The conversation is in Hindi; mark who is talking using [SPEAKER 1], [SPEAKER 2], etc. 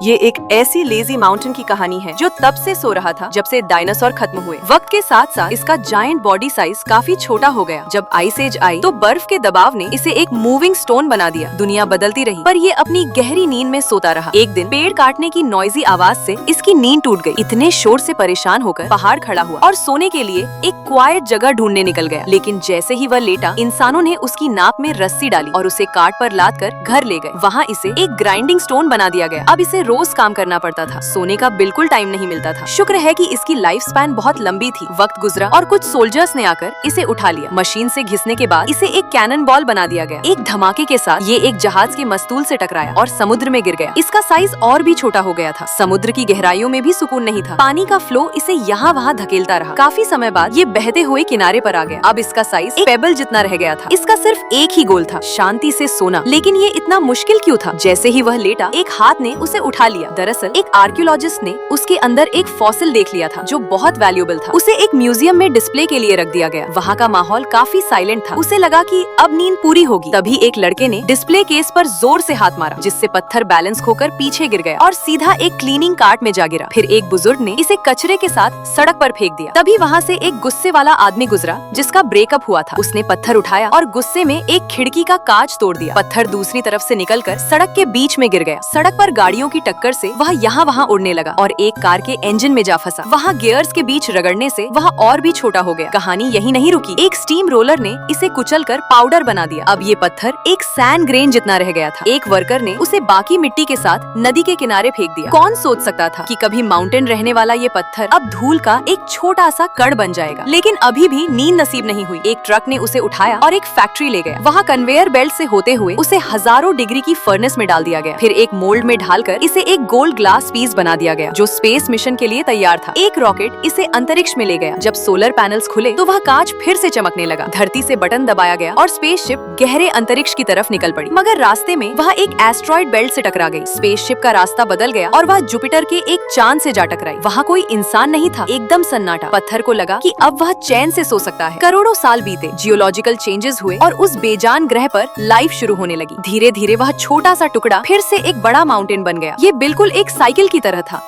[SPEAKER 1] ये एक ऐसी लेजी माउंटेन की कहानी है जो तब से सो रहा था जब से डायनासोर खत्म हुए। वक्त के साथ साथ इसका जायंट बॉडी साइज काफी छोटा हो गया। जब आइस एज आई तो बर्फ के दबाव ने इसे एक मूविंग स्टोन बना दिया। दुनिया बदलती रही पर ये अपनी गहरी नींद में सोता रहा। एक दिन पेड़ काटने की नॉइजी आवाज से इसकी नींद टूट गई। इतने शोर से परेशान होकर पहाड़ खड़ा हुआ और सोने के लिए एक क्वाइट जगह ढूंढने निकल गया। लेकिन जैसे ही वह लेटा, इंसानों ने उसकी नाक में रस्सी डाली और उसे काट पर लाद कर घर ले गए। वहाँ इसे एक ग्राइंडिंग स्टोन बना दिया गया। अब इसे रोज काम करना पड़ता था। सोने का बिल्कुल टाइम नहीं मिलता था। शुक्र है कि इसकी लाइफ स्पैन बहुत लंबी थी। वक्त गुजरा और कुछ सोल्जर्स ने आकर इसे उठा लिया। मशीन से घिसने के बाद इसे एक कैनन बॉल बना दिया गया। एक धमाके के साथ ये एक जहाज के मस्तूल से टकराया और समुद्र में गिर गया। इसका साइज और भी छोटा हो गया था। समुद्र की गहराइयों में भी सुकून नहीं था। पानी का फ्लो इसे यहाँ वहाँ धकेलता रहा। काफी समय बाद ये बहते हुए किनारे पर आ गया। अब इसका साइज एक पेबल जितना रह गया था। इसका सिर्फ एक ही गोल था, शांति से सोना। लेकिन ये इतना मुश्किल क्यों था? जैसे ही वह लेटा, एक हाथ ने उसे उठा लिया। दरअसल एक आर्कियोलॉजिस्ट ने उसके अंदर एक फॉसिल देख लिया था जो बहुत वैल्यूएबल था। उसे एक म्यूजियम में डिस्प्ले के लिए रख दिया गया। वहाँ का माहौल काफी साइलेंट था। उसे लगा कि अब नींद पूरी होगी। तभी एक लड़के ने डिस्प्ले केस पर जोर से हाथ मारा, जिससे पत्थर बैलेंस खोकर पीछे गिर गया और सीधा एक क्लीनिंग कार्ट में जा गिरा। फिर एक बुजुर्ग ने इसे कचरे के साथ सड़क पर फेंक दिया। तभी वहाँ से एक गुस्से वाला आदमी गुजरा जिसका ब्रेकअप हुआ था। उसने पत्थर उठाया और गुस्से में एक खिड़की का कांच तोड़ दिया। पत्थर दूसरी तरफ से निकलकर सड़क के बीच में गिर गया। सड़क पर गाड़ियों की टक्कर से वह यहाँ वहाँ उड़ने लगा और एक कार के इंजन में जा फंसा। वहाँ गियर्स के बीच रगड़ने से वह और भी छोटा हो गया। कहानी यही नहीं रुकी। एक स्टीम रोलर ने इसे कुचलकर पाउडर बना दिया। अब ये पत्थर एक सैंड ग्रेन जितना रह गया था। एक वर्कर ने उसे बाकी मिट्टी के साथ नदी के किनारे फेंक दिया। कौन सोच सकता था कि कभी माउंटेन रहने वाला ये पत्थर अब धूल का एक छोटा सा कण बन जाएगा। लेकिन अभी भी नींद नसीब नहीं हुई। एक ट्रक ने उसे उठाया और एक फैक्ट्री ले गया। वहाँ कन्वेयर बेल्ट से होते हुए उसे हजारों डिग्री की फर्नेस में डाल दिया गया। फिर एक मोल्ड में ढालकर इसे एक गोल्ड ग्लास पीस बना दिया गया जो स्पेस मिशन के लिए तैयार था। एक रॉकेट इसे अंतरिक्ष में ले गया। जब सोलर पैनल्स खुले तो वह कांच फिर से चमकने लगा। धरती से बटन दबाया गया और स्पेसशिप गहरे अंतरिक्ष की तरफ निकल पड़ी। मगर रास्ते में वह एक एस्ट्रॉइड बेल्ट से टकरा गई। स्पेसशिप का रास्ता बदल गया और वह जुपिटर के एक चांद से जा टकराई। वहाँ कोई इंसान नहीं था, एकदम सन्नाटा। पत्थर को लगा कि अब वह चैन से सो सकता है। करोड़ों साल बीते, जियोलॉजिकल चेंजेस हुए और उस बेजान ग्रह पर लाइफ शुरू होने लगी। धीरे धीरे वह छोटा सा टुकड़ा फिर से एक बड़ा माउंटेन बन गया। ये बिल्कुल एक साइकिल की तरह था।